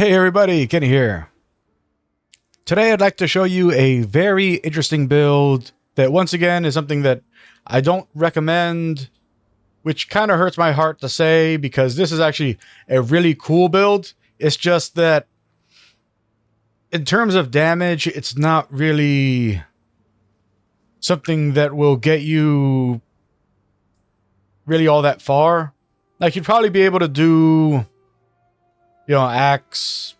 Hey everybody, Kenny here. Today I'd like to show you a very interesting build that once again is something that I don't recommend, which kind of hurts my heart to say because this is actually a really cool build. It's just that in terms of damage, it's not really something that will get you really all that far. Like you'd probably be able to do, axe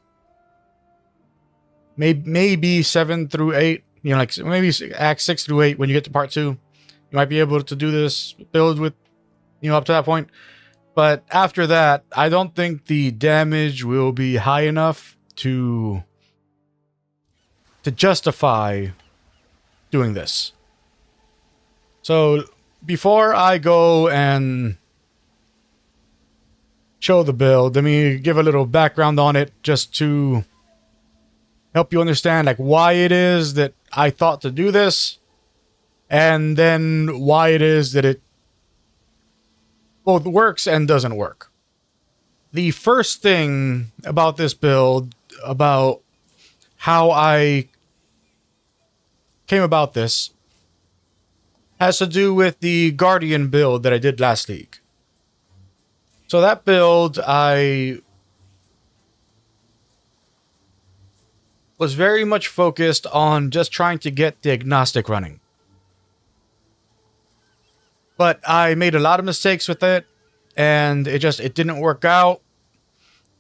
maybe 7 through 8, like maybe act 6 through 8 when you get to part 2. You might be able to do this build with, up to that point. But after that, I don't think the damage will be high enough to justify doing this. So before I go and show the build, let me give a little background on it just to help you understand like why it is that I thought to do this, and then why it is that it both works and doesn't work. The first thing about this build, about how I came about this, has to do with the Guardian build that I did last league. So that build, I was very much focused on just trying to get the agnostic running. But I made a lot of mistakes with it, and it didn't work out.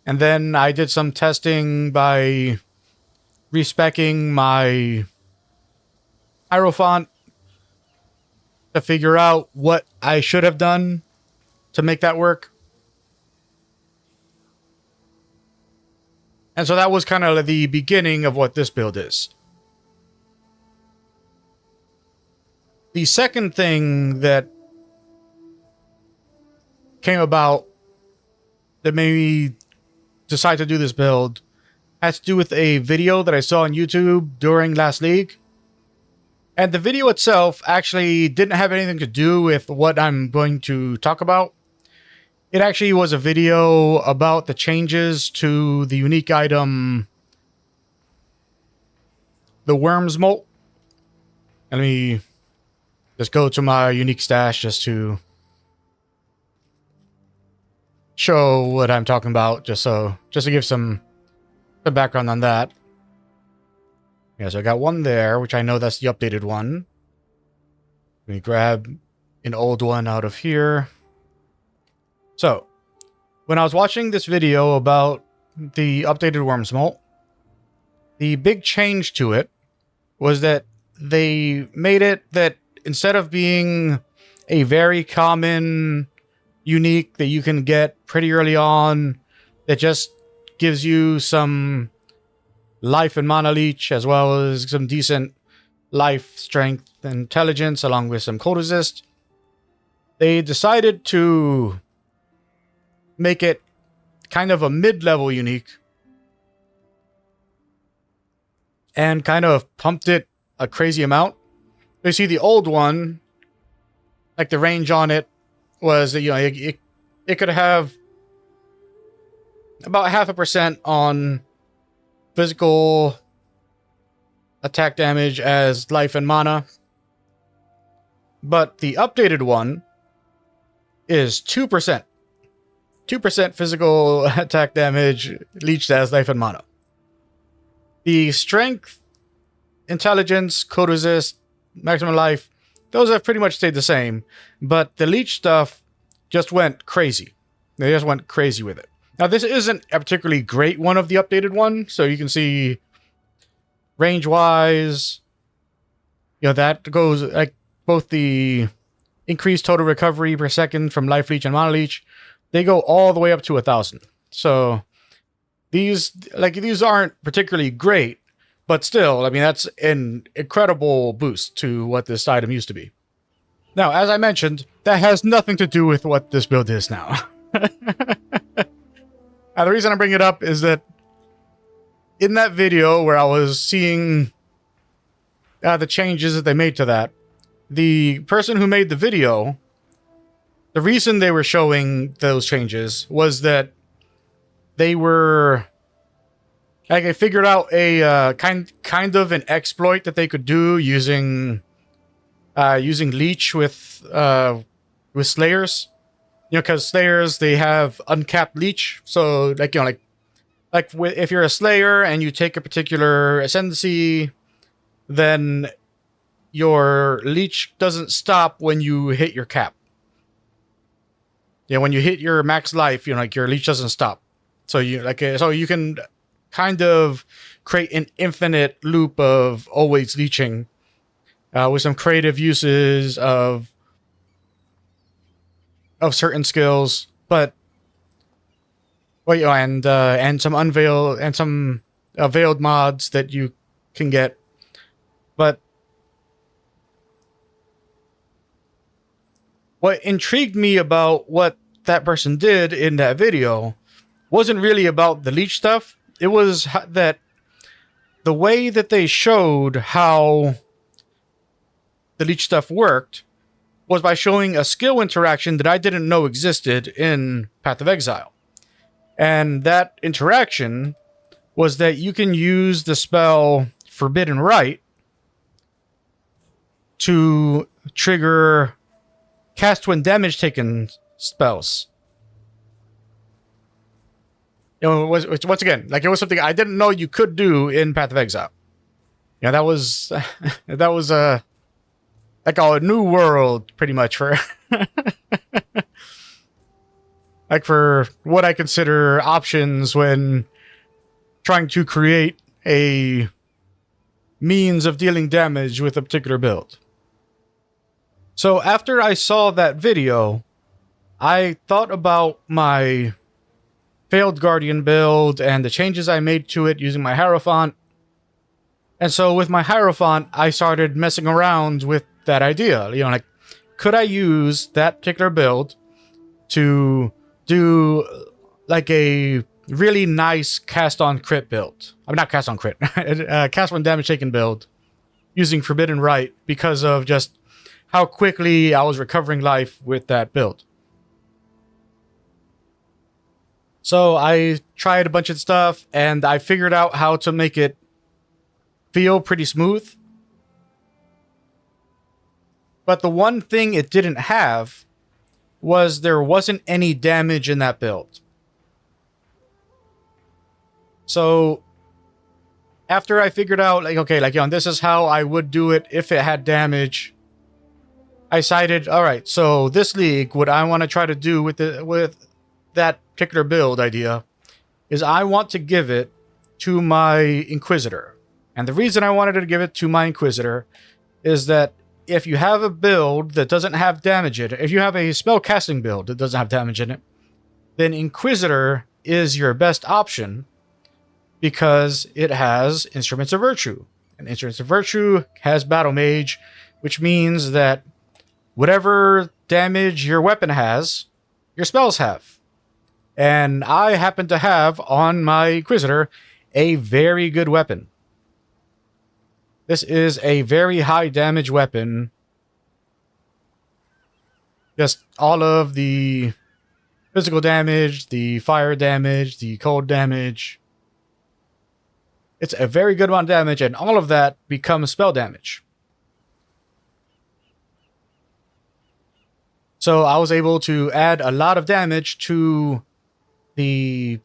And then I did some testing by respecing my Hierophant to figure out what I should have done to make that work. And so that was kind of the beginning of what this build is. The second thing that came about that made me decide to do this build has to do with a video that I saw on YouTube during last league. And the video itself actually didn't have anything to do with what I'm going to talk about. It actually was a video about the changes to the unique item, the Worm's Molt. Let me just go to my unique stash just to show what I'm talking about, just to give some background on that. Yeah, so I got one there, which I know that's the updated one. Let me grab an old one out of here. So, when I was watching this video about the updated Worm's Molt, the big change to it was that they made it that instead of being a very common unique that you can get pretty early on, that just gives you some life and mana leech, as well as some decent life, strength, and intelligence, along with some cold resist, they decided to make it kind of a mid-level unique and kind of pumped it a crazy amount. You see, the old one, like the range on it was, it could have about 0.5% on physical attack damage as life and mana. But the updated one is 2%. 2% physical attack damage leached as life and mana. The strength, intelligence, code resist, maximum life, those have pretty much stayed the same. But the leech stuff just went crazy. They just went crazy with it. Now, this isn't a particularly great one of the updated one. So you can see range-wise, that goes like both the increased total recovery per second from life leech and mana leech, they go all the way up to 1,000. So these aren't particularly great, but still, that's an incredible boost to what this item used to be. Now, as I mentioned, that has nothing to do with what this build is now. Now, the reason I bring it up is that in that video where I was seeing the changes that they made to that, the person who made the video, the reason they were showing those changes was that they were like I figured out a kind of an exploit that they could do using leech with slayers. You know, because slayers, they have uncapped leech, so like, you know, if you're a slayer and you take a particular ascendancy, then your leech doesn't stop when you hit your cap. Yeah, when you hit your max life, you know, like your leech doesn't stop. So you can kind of create an infinite loop of always leeching with some creative uses of certain skills, but well, you know, and some veiled mods that you can get, but what intrigued me about what that person did in that video wasn't really about the leech stuff. It was that the way that they showed how the leech stuff worked was by showing a skill interaction that I didn't know existed in Path of Exile. And that interaction was that you can use the spell Forbidden Rite to trigger cast when damage taken spells. You know, it was once again, like, it was something I didn't know you could do in Path of Exile. You know, that was like a new world, pretty much, for like for what I consider options when trying to create a means of dealing damage with a particular build. So after I saw that video, I thought about my failed Guardian build and the changes I made to it using my Hierophant. And so with my Hierophant, I started messing around with that idea. You know, like, could I use that particular build to do like a really nice cast on crit build? I'm not cast on crit, cast on damage taken build using Forbidden Rite, because of just how quickly I was recovering life with that build. So I tried a bunch of stuff, and I figured out how to make it feel pretty smooth. But the one thing it didn't have was there wasn't any damage in that build. So after I figured out, like, okay, like, you know, this is how I would do it if it had damage, I decided, all right, so this league, what I want to try to do with that particular build idea is I want to give it to my Inquisitor. And the reason I wanted to give it to my Inquisitor is that if you have a build that doesn't have damage in it, if you have a spell casting build that doesn't have damage in it, then Inquisitor is your best option because it has Instruments of Virtue. And Instruments of Virtue has Battle Mage, which means that whatever damage your weapon has, your spells have. And I happen to have on my Inquisitor a very good weapon. This is a very high damage weapon. Just all of the physical damage, the fire damage, the cold damage. It's a very good amount of damage, and all of that becomes spell damage. So I was able to add a lot of damage to the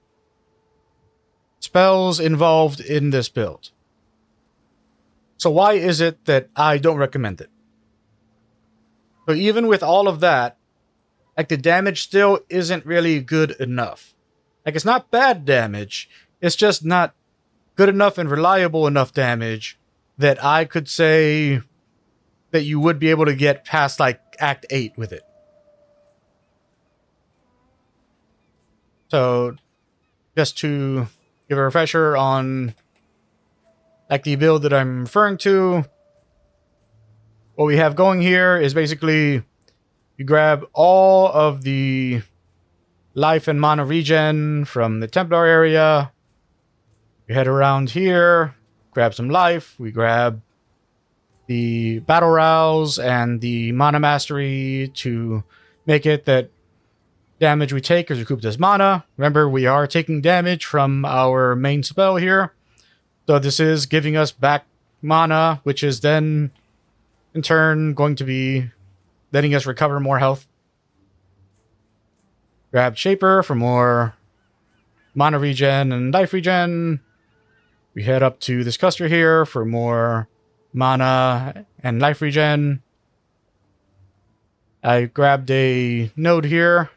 spells involved in this build. So why is it that I don't recommend it? So even with all of that, like, the damage still isn't really good enough. Like, it's not bad damage, it's just not good enough and reliable enough damage that I could say that you would be able to get past, like, Act 8 with it. So, just to give a refresher on, like, the build that I'm referring to, what we have going here is basically you grab all of the life and mana regen from the Templar area. You head around here, grab some life. We grab the Battle Rouse and the Mana Mastery to make it that damage we take is recouped as mana. Remember, we are taking damage from our main spell here. So this is giving us back mana, which is then in turn going to be letting us recover more health. Grab Shaper for more mana regen and life regen. We head up to this cluster here for more mana and life regen. I grabbed a node here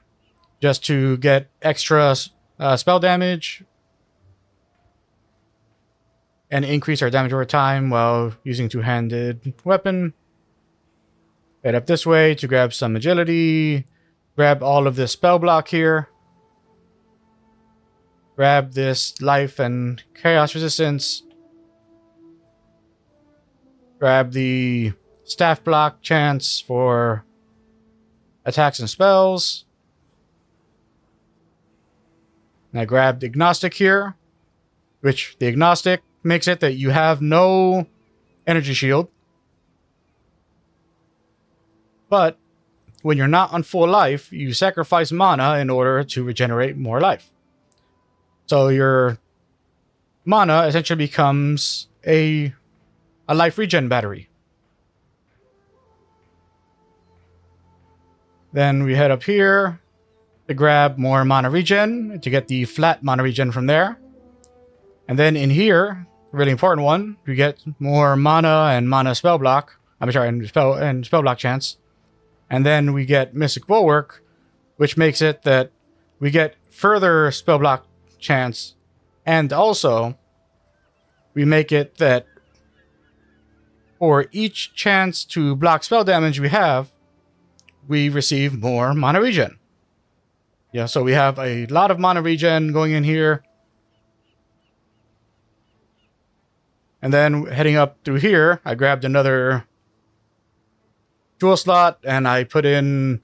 just to get extra spell damage and increase our damage over time while using two-handed weapon. Head up this way to grab some agility. Grab all of this spell block here. Grab this life and chaos resistance. Grab the staff block chance for attacks and spells. And I grabbed agnostic here, which the agnostic makes it that you have no energy shield. But when you're not on full life, you sacrifice mana in order to regenerate more life. So your mana essentially becomes a life regen battery. Then we head up here to grab more mana regen to get the flat mana regen from there. And then in here, really important one, we get more mana and mana spell block. I'm sorry, and spell block chance. And then we get Mystic Bulwark, which makes it that we get further spell block chance. And also, we make it that for each chance to block spell damage we have, we receive more mana regen. Yeah, so we have a lot of mana regen going in here. And then heading up through here, I grabbed another jewel slot and I put in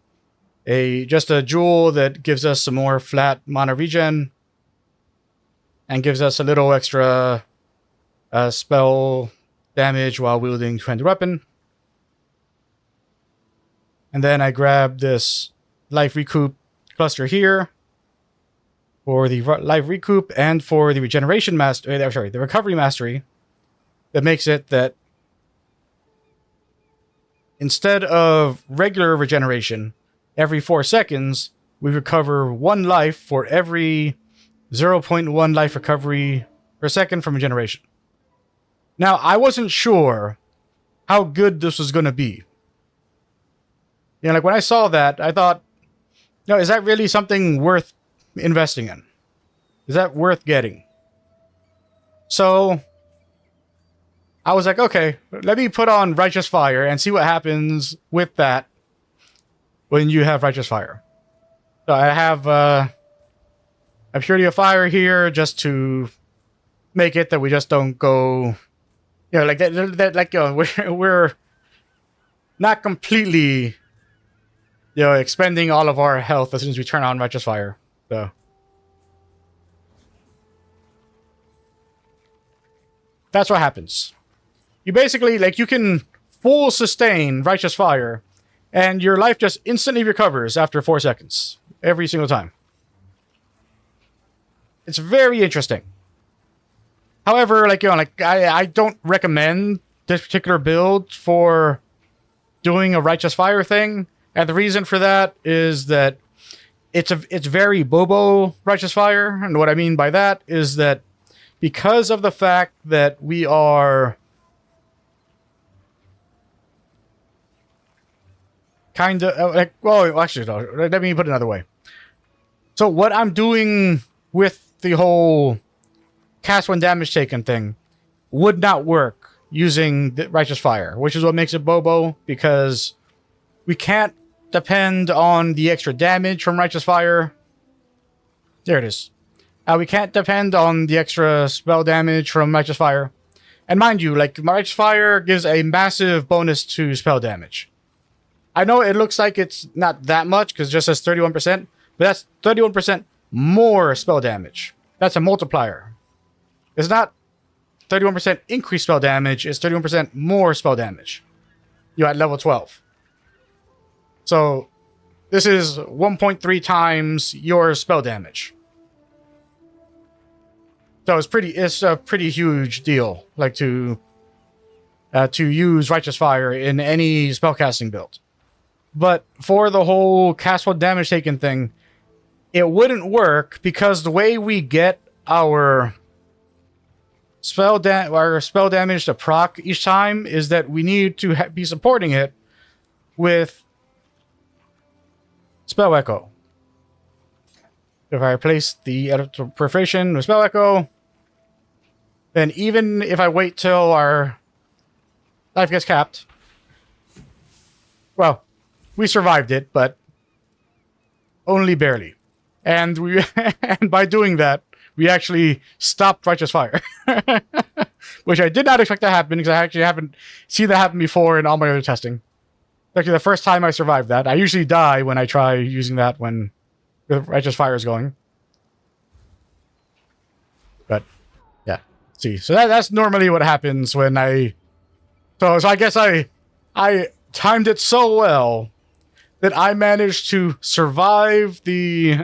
just a jewel that gives us some more flat mana regen and gives us a little extra spell damage while wielding two-handed weapon. And then I grabbed this life recoup cluster here for the life recoup and for the regeneration master. The recovery mastery that makes it that instead of regular regeneration, every 4 seconds, we recover 1 life for every 0.1 life recovery per second from regeneration. Now, I wasn't sure how good this was going to be. You know, like when I saw that, I thought, no, is that really something worth investing in? Is that worth getting? So I was like, okay, let me put on Righteous Fire and see what happens with that when you have Righteous Fire. So I have a Purity of Fire here just to make it that we just don't go, you know, like that like we're not completely, you know, expending all of our health as soon as we turn on Righteous Fire. So that's what happens. You basically, like, you can full sustain Righteous Fire, and your life just instantly recovers after 4 seconds. Every single time. It's very interesting. However, like, you know, like, I don't recommend this particular build for doing a Righteous Fire thing. And the reason for that is that it's very Bobo Righteous Fire. And what I mean by that is that because of the fact that we are kind of like, well, actually, no, let me put it another way. So what I'm doing with the whole cast when damage taken thing would not work using the Righteous Fire, which is what makes it Bobo, because we can't depend on the extra damage from Righteous Fire. There it is. We can't depend on the extra spell damage from Righteous Fire. And mind you, like, Righteous Fire gives a massive bonus to spell damage. I know it looks like it's not that much because it just says 31%, but that's 31% more spell damage. That's a multiplier. It's not 31% increased spell damage, it's 31% more spell damage. You're at level 12. So this is 1.3 times your spell damage. So it's a pretty huge deal, like to use Righteous Fire in any spellcasting build. But for the whole cast one damage taken thing, it wouldn't work because the way we get our spell damage to proc each time is that we need to be supporting it with Spell Echo. If I replace the Elemental Perforation with Spell Echo, then even if I wait till our life gets capped, well, we survived it, but only barely. And and by doing that, we actually stopped Righteous Fire. Which I did not expect to happen, because I actually haven't seen that happen before in all my other testing. Actually, the first time I survived that. I usually die when I try using that when the Righteous Fire is going. But, yeah. See, so that's normally what happens when I... So I guess I timed it so well that I managed to survive the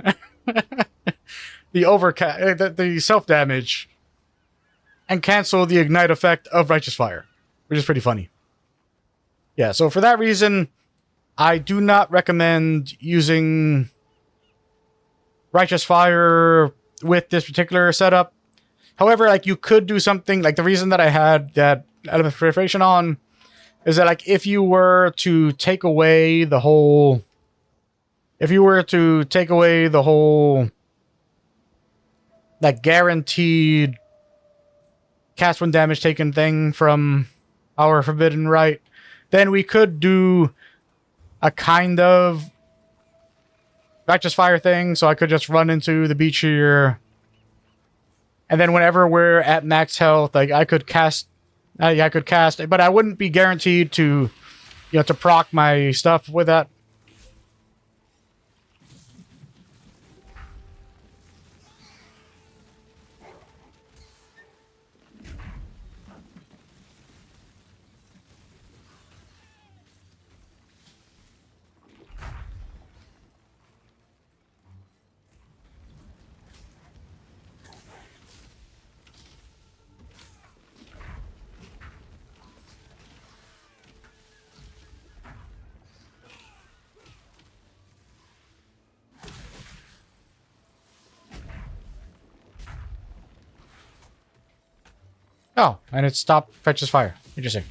the self-damage and cancel the ignite effect of Righteous Fire, which is pretty funny. Yeah, so for that reason, I do not recommend using Righteous Fire with this particular setup. However, like, you could do something, like, the reason that I had that Element of Proliferation on is that, like, if you were to take away the whole... that guaranteed cast one damage taken thing from our Forbidden Rite, then we could do a kind of Righteous Fire thing, so I could just run into the beach here, and then whenever we're at max health, like, I could cast, but I wouldn't be guaranteed to, to proc my stuff with that. Oh, and it stopped Righteous Fire. Interesting.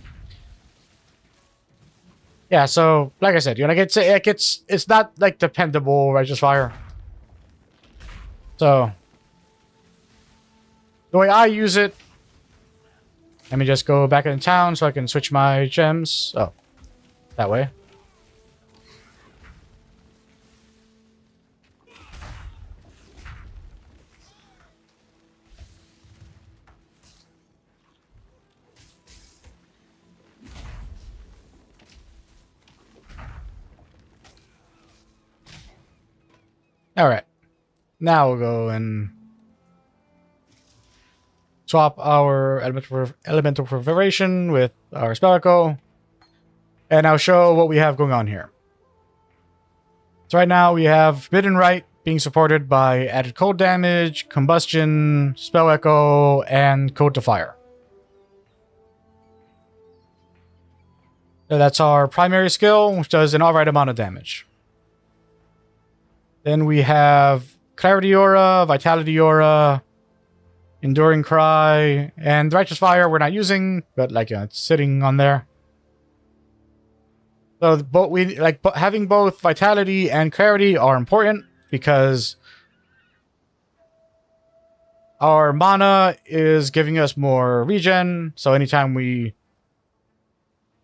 Yeah, so like I said, it's not like dependable Righteous Fire. So the way I use it, let me just go back in town so I can switch my gems. Oh, that way. Alright. Now we'll go and swap our Elemental Perforation with our Spell Echo. And I'll show what we have going on here. So right now we have Forbidden Rite being supported by added cold damage, combustion, Spell Echo, and Code to Fire. So that's our primary skill, which does an alright amount of damage. Then we have Clarity Aura, Vitality Aura, Enduring Cry, and Righteous Fire we're not using, but like it's sitting on there. So having both Vitality and Clarity are important because our mana is giving us more regen. So anytime we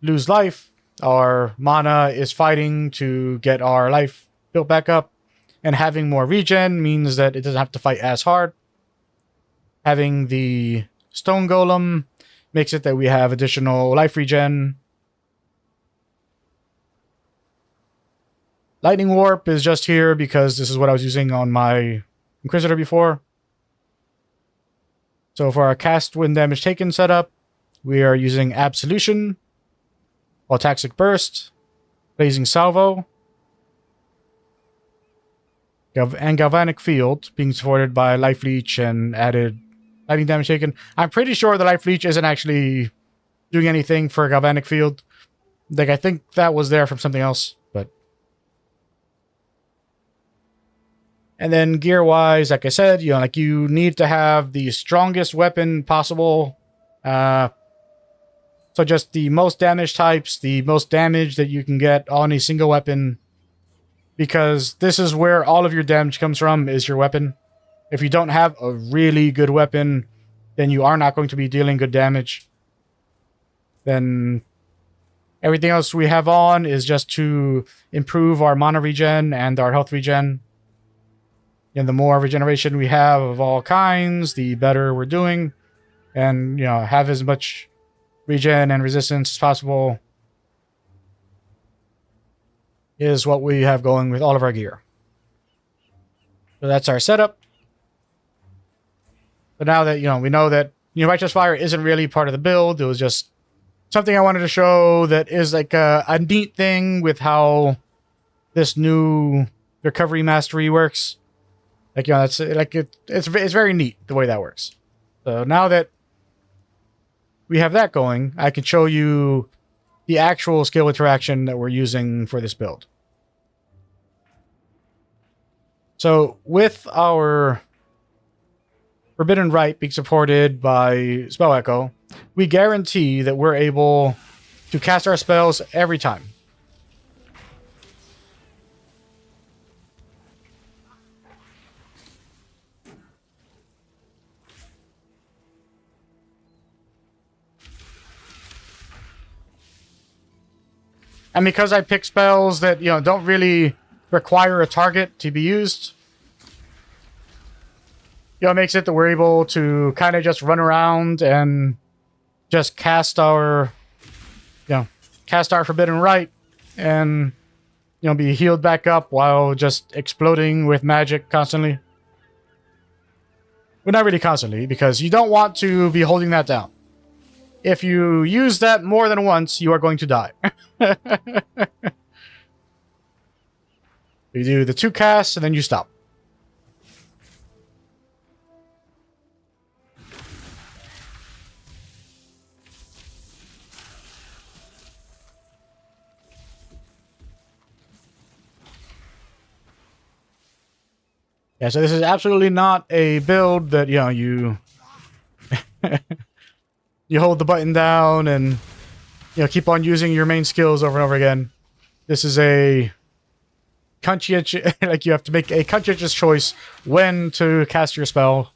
lose life, our mana is fighting to get our life built back up. And having more regen means that it doesn't have to fight as hard. Having the Stone Golem makes it that we have additional life regen. Lightning Warp is just here because this is what I was using on my Inquisitor before. So for our cast when damage taken setup, we are using Absolution, Voltaxic Burst, Blazing Salvo, and Galvanic Field, being supported by Life Leech and added lightning damage taken. I'm pretty sure the Life Leech isn't actually doing anything for a Galvanic Field. Like, I think that was there from something else, but... And then gear-wise, like I said, you know, like, you need to have the strongest weapon possible. So just the most damage types, the most damage that you can get on a single weapon. Because this is where all of your damage comes from, is your weapon. If you don't have a really good weapon, then you are not going to be dealing good damage. Then everything else we have on is just to improve our mana regen and our health regen. And the more regeneration we have of all kinds, the better we're doing. And, you know, have as much regen and resistance as possible is what we have going with all of our gear. So that's our setup. But now that, you know, we know that, you know, Righteous Fire isn't really part of the build. It was just something I wanted to show that is like a neat thing with how this new recovery mastery works. Like, you know, it's like it's very neat the way that works. So now that we have that going, I can show you the actual skill interaction that we're using for this build. So with our Forbidden Rite being supported by Spell Echo, we guarantee that we're able to cast our spells every time. And because I pick spells that, you know, don't really require a target to be used, you know, it makes it that we're able to kind of just run around and just cast our Forbidden Rite and, you know, be healed back up while just exploding with magic constantly. Well, not really constantly, because you don't want to be holding that down. If you use that more than once, you are going to die. You do the 2 casts, and then you stop. Yeah, so this is absolutely not a build that, you know, you... you hold the button down and, you know, keep on using your main skills over and over again. This is a conscientious, like, you have to make a conscientious choice when to cast your spell.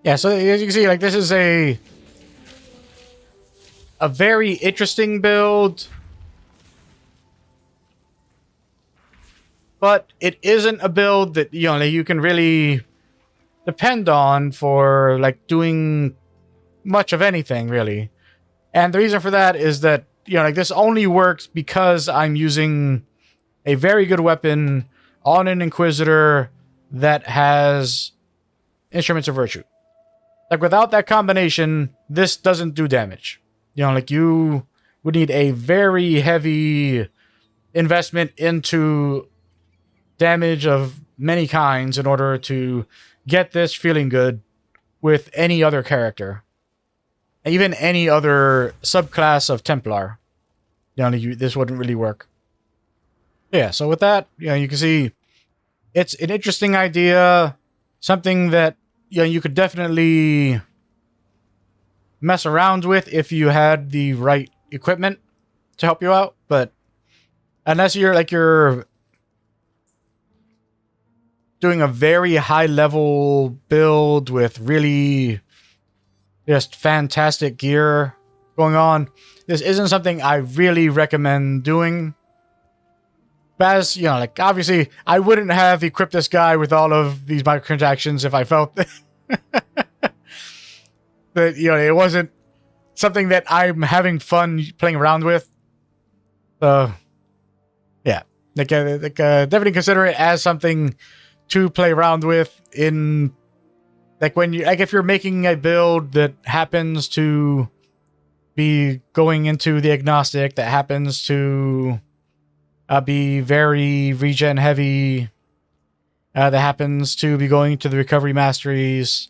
Yeah, so as you can see, like, this is a very interesting build, but it isn't a build that, you know, that you can really depend on for, like, doing much of anything, really. And the reason for that is that, you know, like this only works because I'm using a very good weapon on an Inquisitor that has Instruments of Virtue. Like without that combination, this doesn't do damage. You know, like you would need a very heavy investment into damage of many kinds in order to get this feeling good with any other character. Even any other subclass of Templar. You know, this wouldn't really work. Yeah, so with that, you know, you can see it's an interesting idea. Something that, you know, you could definitely mess around with if you had the right equipment to help you out. But unless you're doing a very high level build with really just fantastic gear going on, this isn't something I really recommend doing. But as, you know, like obviously I wouldn't have equipped this guy with all of these microtransactions if I felt that, you know, it wasn't something that I'm having fun playing around with. So yeah, definitely consider it as something to play around with in, like, when you, like, if you're making a build that happens to be going into the agnostic, that happens to be very regen heavy, that happens to be going to the recovery masteries.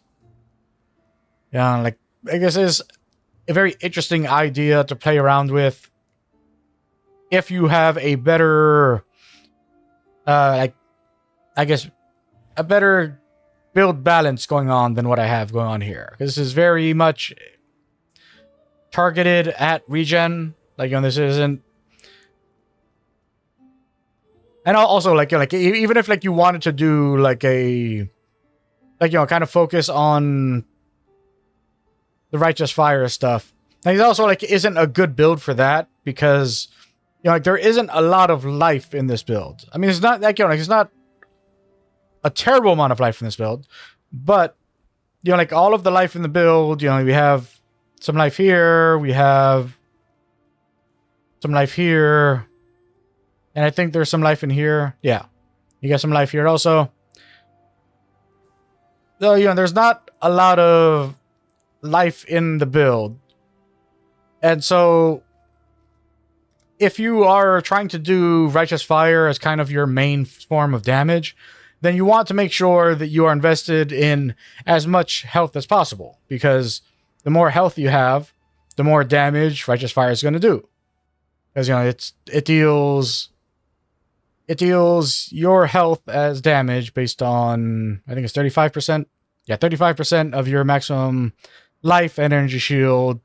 Yeah, like, I guess it's a very interesting idea to play around with if you have a better, like, I guess, a better build balance going on than what I have going on here. Because this is very much targeted at regen. Like, you know, this isn't... And also, like, you know, like, even if, like, you wanted to do, like, a... Like, you know, kind of focus on the Righteous Fire stuff. And he's also, like, isn't a good build for that, because, you know, like, there isn't a lot of life in this build. I mean, it's not, like, you know, like, it's not a terrible amount of life in this build, but, you know, like, all of the life in the build, you know, we have some life here, we have some life here, and I think there's some life in here. Yeah, you got some life here also. So, you know, there's not a lot of life in the build. And so if you are trying to do Righteous Fire as kind of your main form of damage, then you want to make sure that you are invested in as much health as possible, because the more health you have, the more damage Righteous Fire is going to do. Because, you know, it deals your health as damage based on, I think it's 35%. Yeah, 35% of your maximum life and energy shield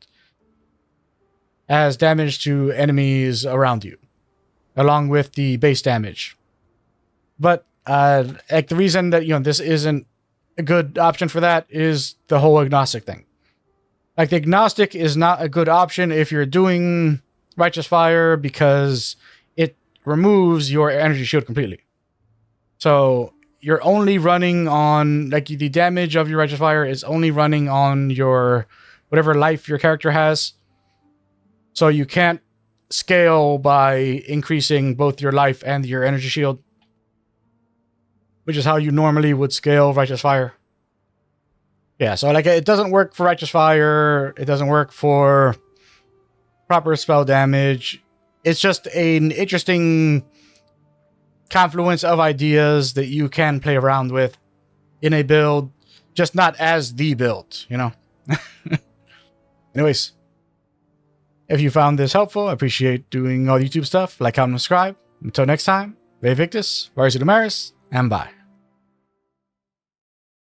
as damage to enemies around you, along with the base damage. But like, the reason that, you know, this isn't a good option for that is the whole agnostic thing. Like, the agnostic is not a good option if you're doing Righteous Fire, because it removes your energy shield completely. So you're only running on, like, the damage of your Righteous Fire is only running on your whatever life your character has. So you can't scale by increasing both your life and your energy shield, which is how you normally would scale Righteous Fire. Yeah, so, like, it doesn't work for Righteous Fire. It doesn't work for proper spell damage. It's just an interesting confluence of ideas that you can play around with in a build, just not as the build, you know? Anyways, if you found this helpful, I appreciate doing all YouTube stuff. Like, comment, subscribe. Until next time, Ve Victus, Varus Damaris, and bye.